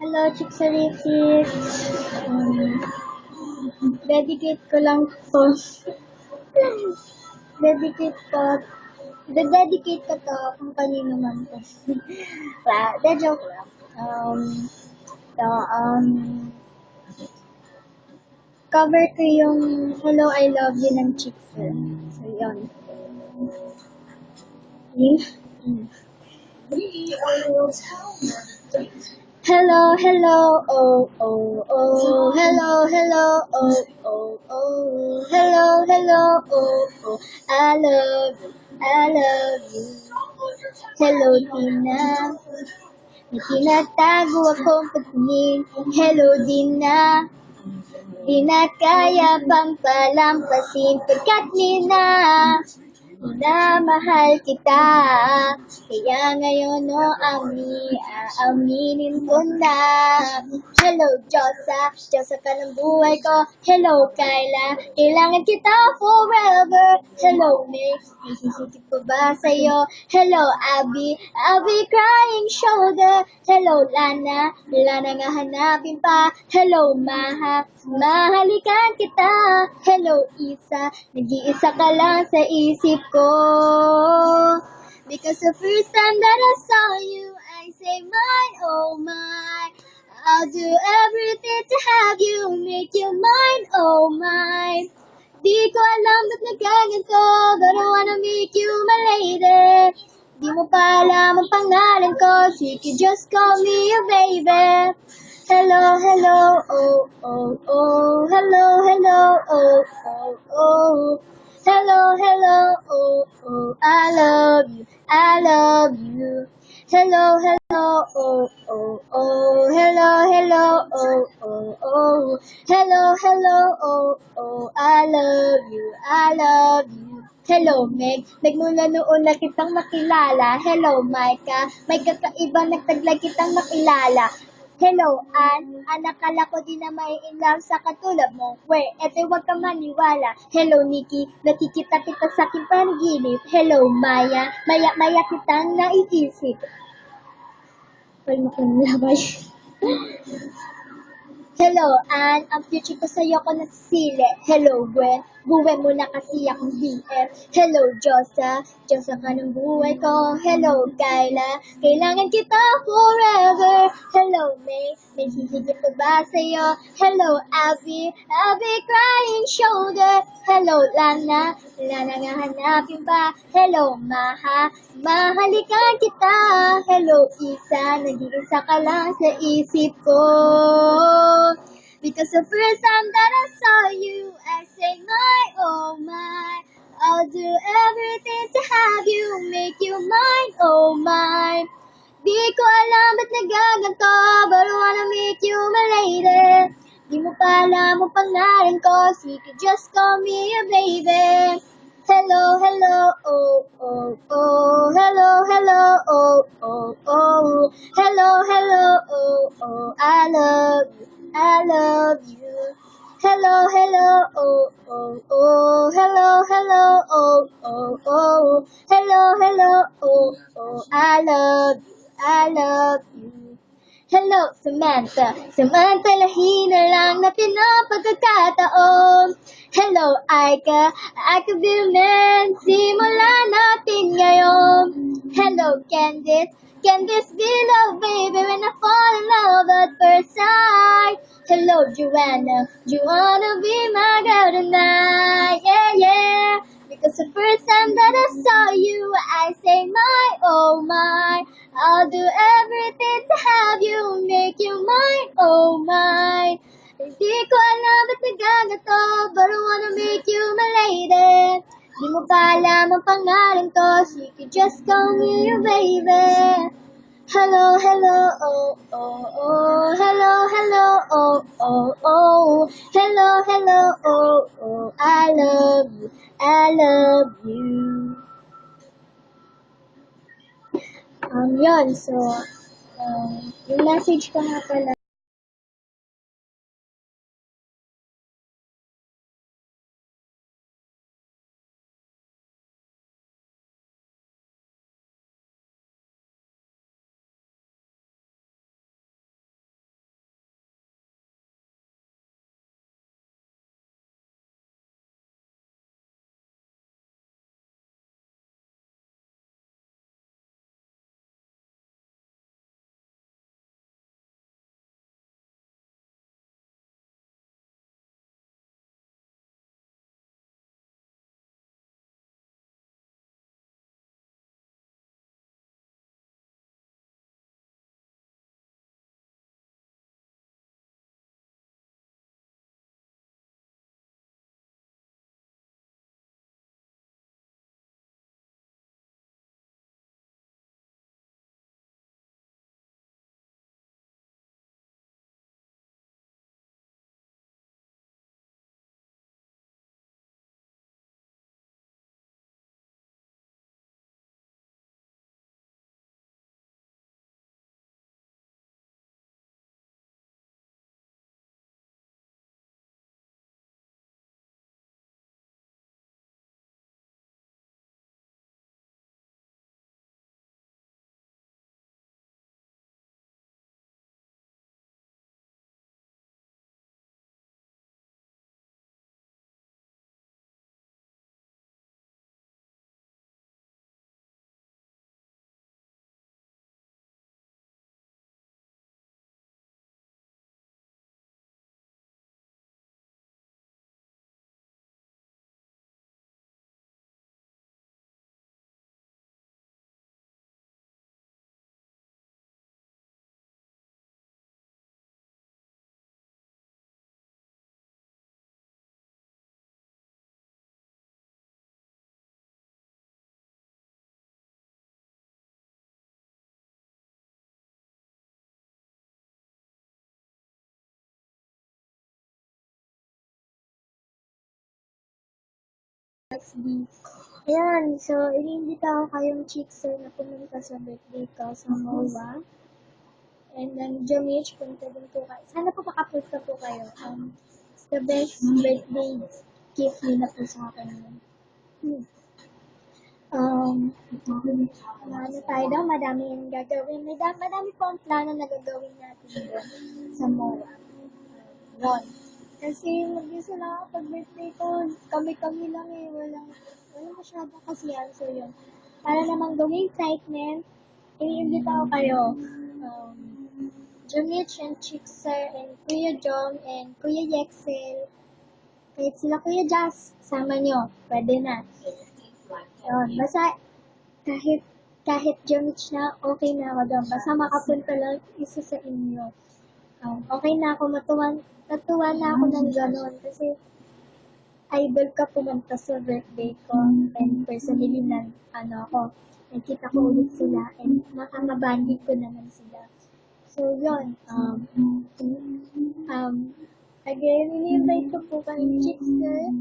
Hello, Chicksaritis. Dedicate ko lang to. dedicate ko. Dedicate ko to kung kanino man to. Joke lang. So, cover ko yung Hello, I Love You ng Chickser. So, yun. Hello, hello, oh, oh, oh. Hello, hello, oh, oh, oh. Hello, hello, oh, oh. I love you, I love you. Hello, Tina. May tinatago akong pagtingin. Hello, Dina. Di na kaya bang palampasin pagkat minamahal kita. Kaya ngayon aaminin ko na. Hello, Diyosa ka ng buhay ko. Hello, Kyla, kailangan kita forever. Hello, May, nagsisisip ko ba sa'yo? Hello, Abby crying shoulder. Hello, Lana nga hanapin pa. Hello, mahalikan kita. Hello, Isa, nag-iisa ka lang sa isip ko. Because the first time that I saw you, I say mine, oh mine. I'll do everything to have you, make you mine, oh mine. Di ko alam ba't nagkaganto, but I wanna make you my lady. Di mo pa alam ang pangalan ko, so you can just call me a baby. Hello, hello, oh, oh, oh. Hello, hello, oh, oh, oh. Hello, hello, oh, oh. I love you, I love you. Hello, hello, oh, oh, oh. Hello, hello, oh, oh, oh. Hello, hello, oh, oh. I love you, I love you. Hello, Meg. Meg mula noon na kitang makilala. Hello, Micah. May kakaibang nagtaglay kitang makilala. Hello, nakala ko di na may in love sa katulad mo. Huwag ka maniwala. Hello, Nikki, nakikita kita sa aking panaginip. Hello, Maya, maya kitang naiisip. Hello, Ann, ang future ko sa'yo ko nagsisili. Hello, Gwen, buhay mo na kasi akong BF. Hello, Diyosa ka ng buhay ko. Hello, Kyla, kailangan kita forever. Hello, May hihigit ko ba sa'yo? Hello, Abby crying shoulder. Hello, Lana nga hanapin ba? Hello, mahalikan kita. Hello, Isa, nag-iisa ka lang sa isip ko. Because the first time that I saw you, I say my, oh my. I'll do everything to have you, make you mine, oh mine. Di ko alam ba't nagaganto, but I wanna make you my lady. Di mo pa alam ang pangalan ko, so you can just call me a baby. Hello, hello, oh, oh, oh. Hello, hello, oh, oh, oh. Hello, hello, oh, oh. I love you, I love you. Hello, hello, oh, oh, oh. Hello, hello, oh, oh, oh. Hello, hello, oh, oh. I love you. Hello, Samantha. Samantalahin na lang na pinapagkakataon. Hello, Aika. I could be a man. Simulan natin ngayon. Hello, Candice. Can this be love, baby, when I fall in love at first sight? Hello, Joanna. Do you wanna be my girl tonight? Yeah, yeah. Because the first time that I saw you, I say my, oh my. I'll do everything to have you, make you mine, oh mine. Hindi ko alam ba't nagagato, but I wanna make you my lady. Di mo pa alam ang pangalan ko, so you can just call me your baby. Hello, hello, oh, oh, oh. Hello, hello, oh, oh, oh. Hello, hello, oh, oh. I love you, I love you. Yun, so, yung message ko nga pala, SB. Ayan, so iniimbita ko kayong Chickser na pumunta sa birthday ko sa MOA. And then, Jamich, punta din po kayo. Sana po makapunta po kayo. It's the best birthday gift nila po sa akin. Ano tayo daw, madami yung gagawin. Madami po ang plano na gagawin natin doon sa MOA. Yun. Kasi mag-isa lang ako pag birthday ko, kami-kami lang eh, walang masyadong kasiyan. So yun, para namang gawing excitement, iniimbita ko kayo. Jomich and Chickser and Kuya Jom and Kuya Yexel. Kahit sila Kuya Jazz, sama nyo, pwede na. Yun, basta kahit Jomich na, okay na ako doon. Basta makapunta lang isa sa inyo. Okay na ako, natuwa na ako ng gano'n kasi idol ka pumunta sa birthday ko and personally na nakita ko ulit sila and makakabanding ko naman sila. So yun, again, ini-invite ko po kay Chickster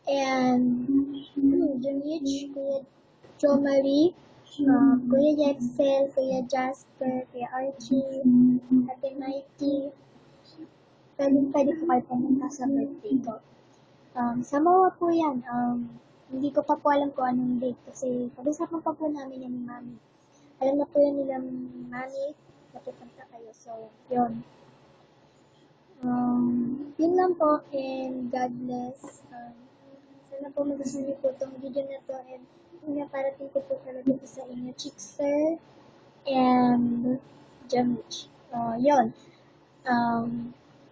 and Junich, Kuya Jo Marie, Kuya Yexel, Kuya Jasper, Kuya Archie, Ate Mikey. Pwede po kayo pumunta sa birthday ko. Sa MOA po yan. Hindi ko pa po alam kung anong date kasi pag-usapan pa po namin yan ni Mami. Alam na po yan nila Mami na pupunta kayo. So, yun. Yun lang po and God bless. Sana po magustuhan niyo po itong video na to and pinaparating ko po talaga po sa inyo, Chickser and Jamich. Yun.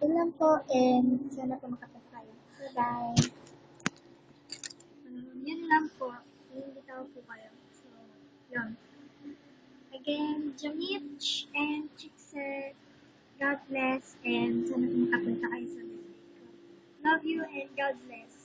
Yun lang po and sana po makapunta kayo. Bye-bye. Yun lang po. Iimbitaw po kayo. So, yun. Again, Jamich and Chickser, God bless and sana po makapunta kayo sa birthday ko. Love you and God bless.